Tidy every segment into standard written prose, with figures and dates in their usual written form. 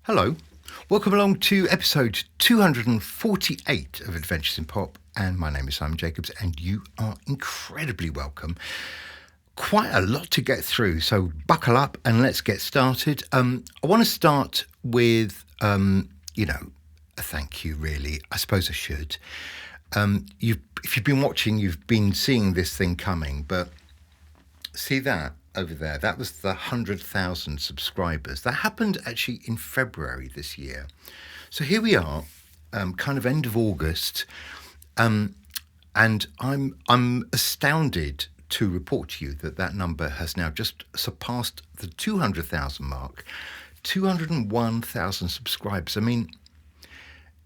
Hello, welcome along to episode 248 of Adventures in Pop, and my name is Rothman Jacobs, and you are incredibly welcome. Quite a lot to get through, so buckle up and let's get started. I want to start with, a thank you, really. I suppose I should. If you've been watching, you've been seeing this thing coming, but see that over there? That was the 100,000 subscribers. That happened actually in February this year. So here we are, kind of end of August, and I'm astounded to report to you that number has now just surpassed the 200,000 mark, 201,000 subscribers. I mean,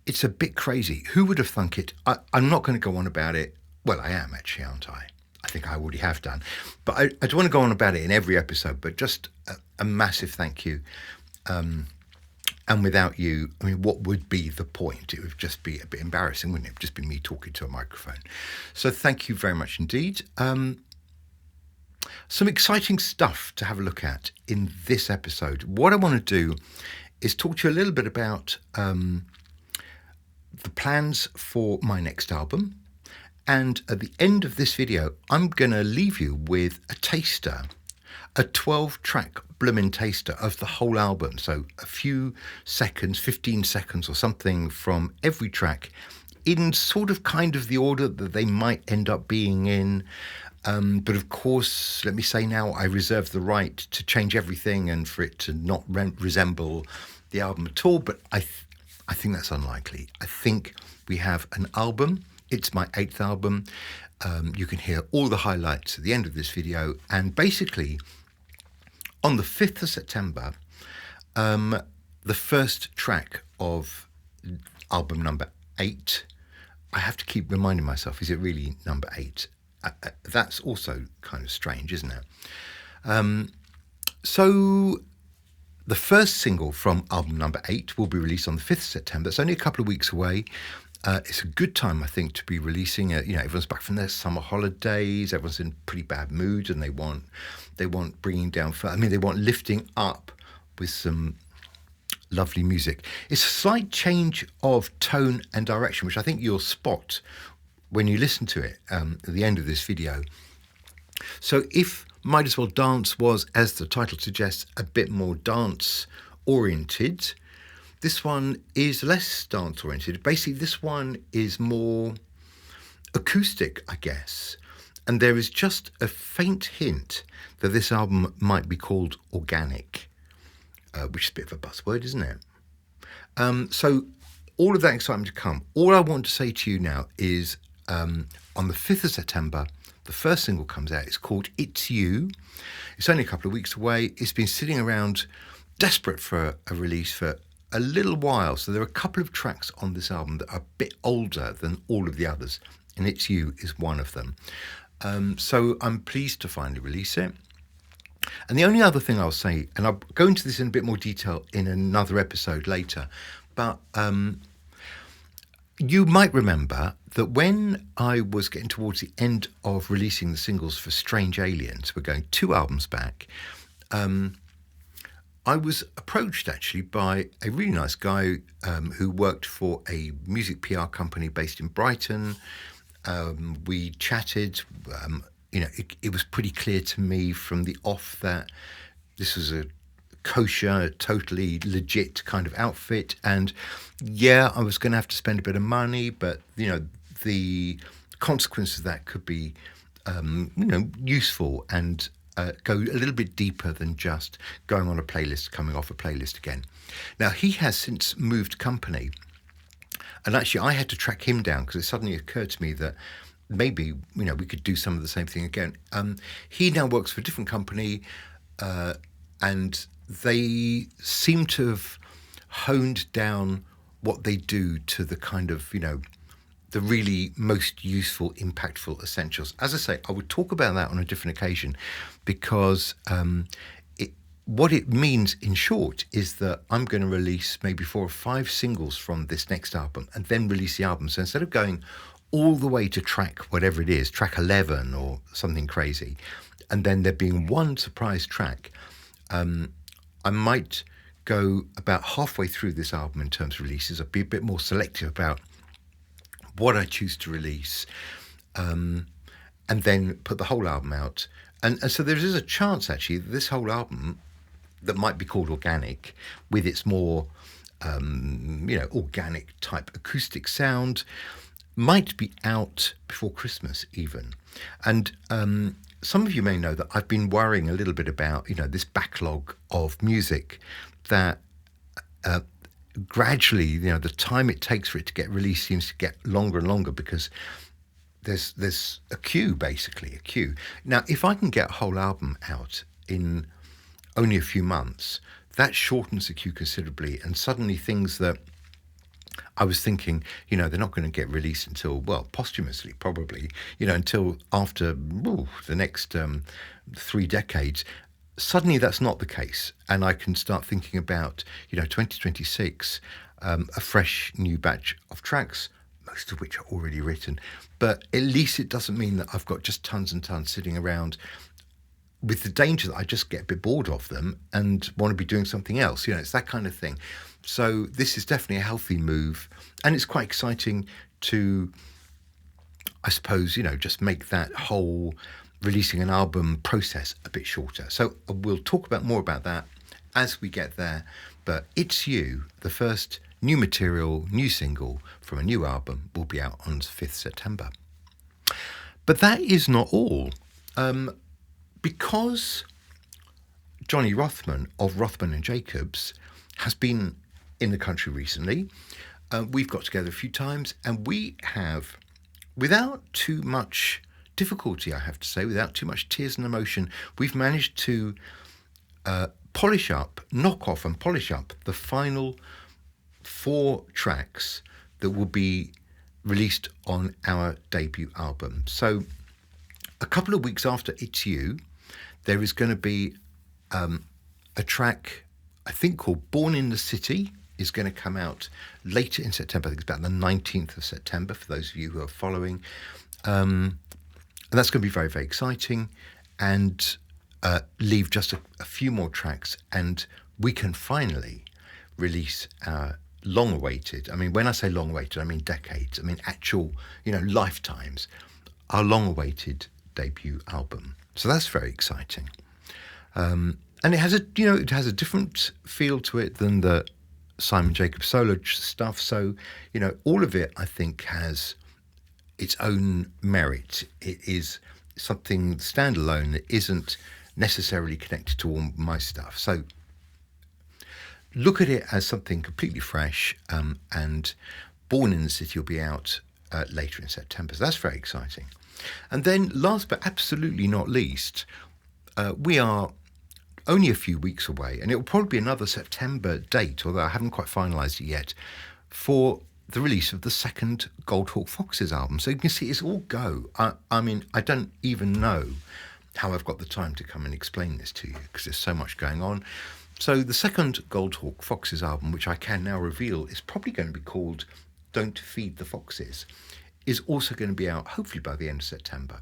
it's a bit crazy. Who would have thunk it? I'm not going to go on about it. Well, I am actually, aren't I? I think I already have done. But I don't want to go on about it in every episode, but just a massive thank you. And without you, I mean, what would be the point? It would just be a bit embarrassing, wouldn't it? It would just be me talking to a microphone. So thank you very much indeed. Some exciting stuff to have a look at in this episode. What I want to do is talk to you a little bit about the plans for my next album. And at the end of this video, I'm going to leave you with a taster, a 12-track bloomin' taster of the whole album. So a few seconds, 15 seconds or something from every track in sort of kind of the order that they might end up being in. But of course, let me say now, I reserve the right to change everything and for it to not resemble the album at all. But I think that's unlikely. I think we have an album. It's my 8th album. You can hear all the highlights at the end of this video. And basically, on the 5th of September, the first track of album number 8, I have to keep reminding myself, is it really number 8? That's also kind of strange, isn't it? So the first single from album number 8 will be released on the 5th of September. It's only a couple of weeks away. It's a good time, I think, to be releasing it. You know, everyone's back from their summer holidays. Everyone's in pretty bad mood, and they want bringing down. They want lifting up with some lovely music. It's a slight change of tone and direction, which I think you'll spot when you listen to it at the end of this video. So, if Might As Well Dance was, as the title suggests, a bit more dance oriented, this one is less dance-oriented. Basically, this one is more acoustic, I guess. And there is just a faint hint that this album might be called organic, which is a bit of a buzzword, isn't it? So all of that excitement to come. All I want to say to you now is on the 5th of September, the first single comes out. It's called It's You. It's only a couple of weeks away. It's been sitting around desperate for a release for a little while. So there are a couple of tracks on this album that are a bit older than all of the others, and It's You is one of them. So I'm pleased to finally release it. And the only other thing I'll say, and I'll go into this in a bit more detail in another episode later, but you might remember that when I was getting towards the end of releasing the singles for Strange Aliens, we're going 2 albums back, I was approached actually by a really nice guy who worked for a music PR company based in Brighton. We chatted. It was pretty clear to me from the off that this was a kosher, totally legit kind of outfit. And yeah, I was going to have to spend a bit of money, but the consequence of that could be useful and go a little bit deeper than just going on a playlist, coming off a playlist again. Now, he has since moved company, and actually I had to track him down because it suddenly occurred to me that maybe, we could do some of the same thing again. He now works for a different company, and they seem to have honed down what they do to the kind of, the really most useful, impactful essentials. As I say, I would talk about that on a different occasion because what it means in short is that I'm going to release maybe 4 or 5 singles from this next album and then release the album. So instead of going all the way to track whatever it is, track 11 or something crazy, and then there being one surprise track, I might go about halfway through this album in terms of releases. I'll be a bit more selective about what I choose to release, and then put the whole album out. And so there is a chance, actually, that this whole album, that might be called Organic, with its more, organic type acoustic sound, might be out before Christmas even. And some of you may know that I've been worrying a little bit about, this backlog of music that gradually, the time it takes for it to get released seems to get longer and longer, because there's a queue, basically, a queue. Now, if I can get a whole album out in only a few months, that shortens the queue considerably, and suddenly things that I was thinking, they're not going to get released until, well, posthumously, probably, until after the next 3 decades. Suddenly that's not the case. And I can start thinking about, 2026, a fresh new batch of tracks, most of which are already written. But at least it doesn't mean that I've got just tons and tons sitting around, with the danger that I just get a bit bored of them and want to be doing something else. It's that kind of thing. So this is definitely a healthy move, and it's quite exciting to, I suppose, just make that whole releasing an album process a bit shorter. So we'll talk more about that as we get there. But It's You, the first new material, new single from a new album, will be out on 5th September. But that is not all. Because Johnny Rothman of Rothman Jacobs has been in the country recently, we've got together a few times, and we have, without too much difficulty, I have to say, without too much tears and emotion, we've managed to knock off and polish up the final 4 tracks that will be released on our debut album. So a couple of weeks after It's You, there is going to be a track, I think, called Born in the City, is going to come out later in September. I think it's about the 19th of September, for those of you who are following. And that's going to be very, very exciting, and leave just a few more tracks, and we can finally release our long-awaited, when I say long-awaited, I mean decades, actual, lifetimes, our long-awaited debut album. So that's very exciting. And it has a different feel to it than the Simon Jacobs solo stuff. So, all of it, I think, has its own merit. It is something standalone that isn't necessarily connected to all my stuff. So look at it as something completely fresh, and Born in the City will be out later in September. So that's very exciting. And then last but absolutely not least, we are only a few weeks away, and it will probably be another September date, although I haven't quite finalised it yet, for the release of the second Goldhawk Foxes album. So you can see it's all go. I don't even know how I've got the time to come and explain this to you, because there's so much going on. So the second Goldhawk Foxes album, which I can now reveal is probably going to be called Don't Feed the Foxes, is also going to be out hopefully by the end of September.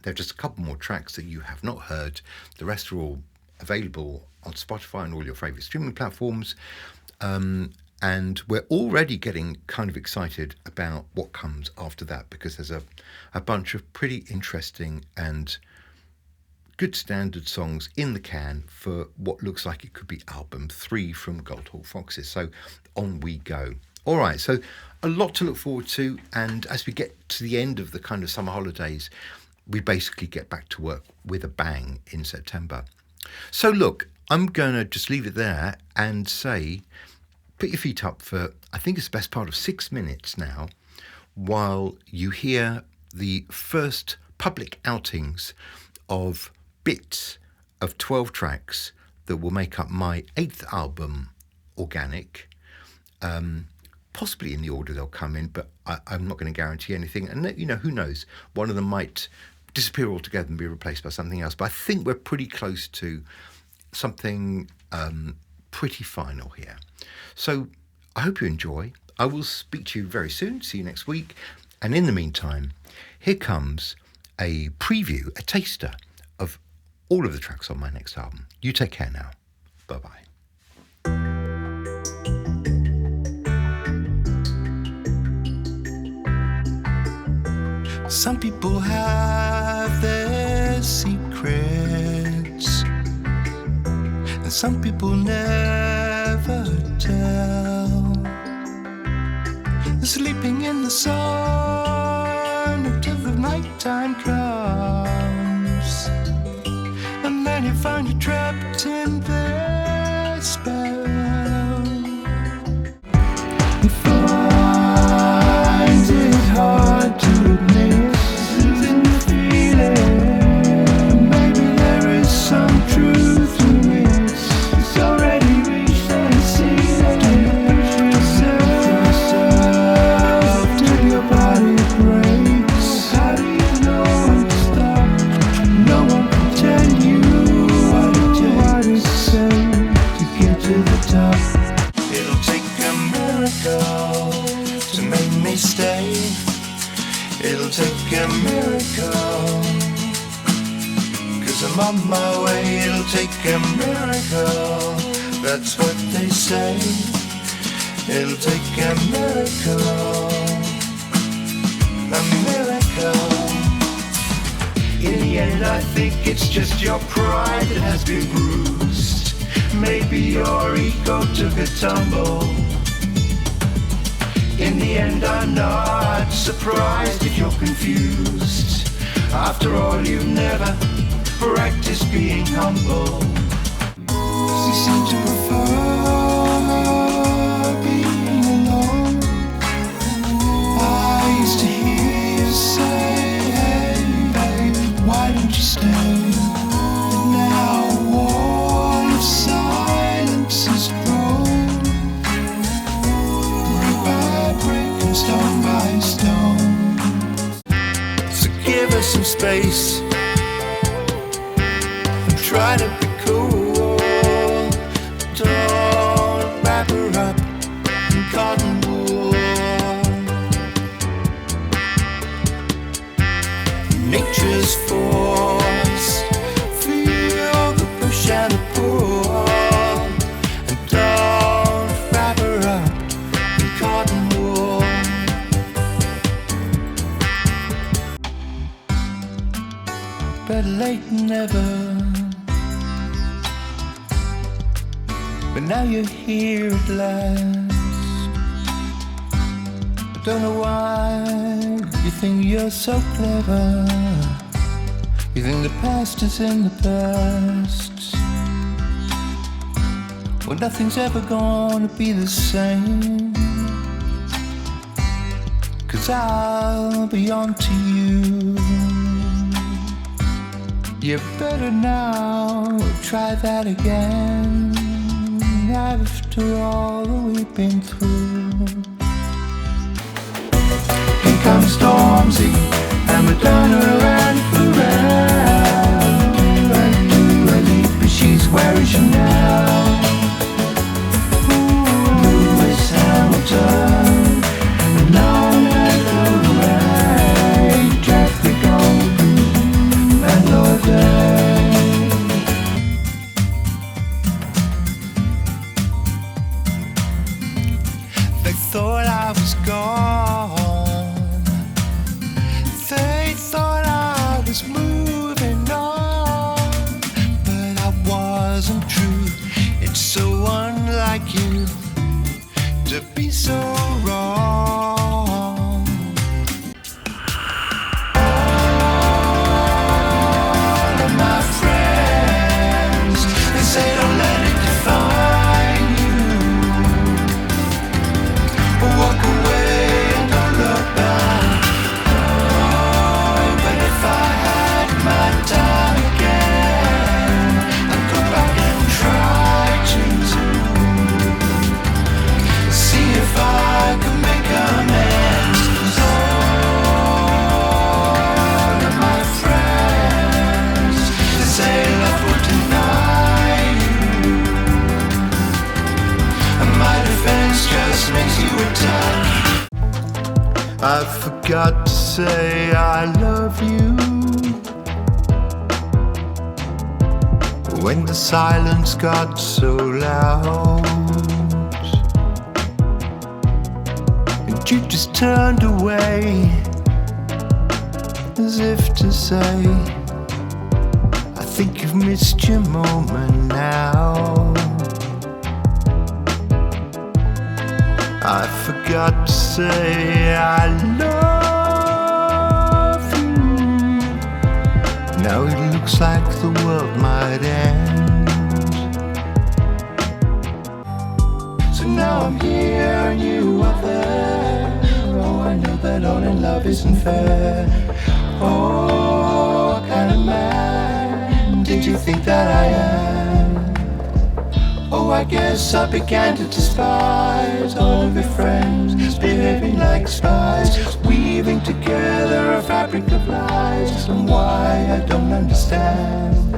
There are just a couple more tracks that you have not heard. The rest are all available on Spotify and all your favourite streaming platforms. And we're already getting kind of excited about what comes after that, because there's a bunch of pretty interesting and good standard songs in the can for what looks like it could be album 3 from Goldhawk Foxes. So on we go. All right, so a lot to look forward to, and as we get to the end of the kind of summer holidays, we basically get back to work with a bang in September. So look, I'm going to just leave it there and say, put your feet up for, I think it's the best part of 6 minutes now, while you hear the first public outings of bits of 12 tracks that will make up my 8th album, Organic. Possibly in the order they'll come in, but I'm not going to guarantee anything. And, who knows? One of them might disappear altogether and be replaced by something else. But I think we're pretty close to something pretty final here. So I hope you enjoy. I will speak to you very soon. See you next week. And in the meantime, here comes a preview, a taster of all of the tracks on my next album. You take care now. Bye-bye. Some people have their secrets, and some people never tell. Sleeping in the sun until the nighttime comes, and then you find you trapped in their spell. You find it hard to admit losing the feeling. Maybe there is some truth to it. It's already reached the ceiling. Push yourself till your body breaks. How do you know when to stop? No one can tell you what it takes to get to the top. It'll take a miracle to make me stay. It'll take a miracle, 'cause I'm on my way. It'll take a miracle, that's what they say. It'll take a miracle, a miracle. In the end, I think it's just your pride that has been bruised. Maybe your ego took a tumble. In the end, I'm not surprised if you're confused. After all, you've never practiced being humble. You seem to prefer being alone. I used to hear you say, hey, babe, why don't you stay? But now a wall of silence is grown, brick by brick and stone by stone. So give us some space and try to be cool. Don't wrap her up in cotton wool. Nature's force, feel the push and the pull, and don't wrap her up in cotton wool. Better late than never, but now you're here at last. I don't know why you think you're so clever. You think the past is in the past. Well, nothing's ever gonna be the same, 'cause I'll be on to you. You better now try that again, after all that we've been through. Here comes Stormzy and Madonna and Pharrell, and Dua Lipa, she's wearing Chanel. Lewis Hamilton and Lana Del Rey, Jeffrey Goldblum and Lord Day. They thought I was gone. They thought I was moving on, but I wasn't true. It's so unlike you to be so wrong. All of my friends, they say don't let it define you. Walk away and don't look back. Oh, but if I had my time again, I'd go back and try to see if I could make amends. 'Cause all of my friends, they say love will deny you, and my defense just makes you attack. I forgot to say I love you when the silence got so loud, and you just turned away as if to say, I think you've missed your moment now. I forgot to say I love you. Now it looks like the world might end. So now I'm here and you are there. Oh, I know that all in love isn't fair. Oh, what kind of man did you think that I am? Oh, I guess I began to despise all of your friends, behaving like spies, weaving together a fabric of lies. And why I don't understand.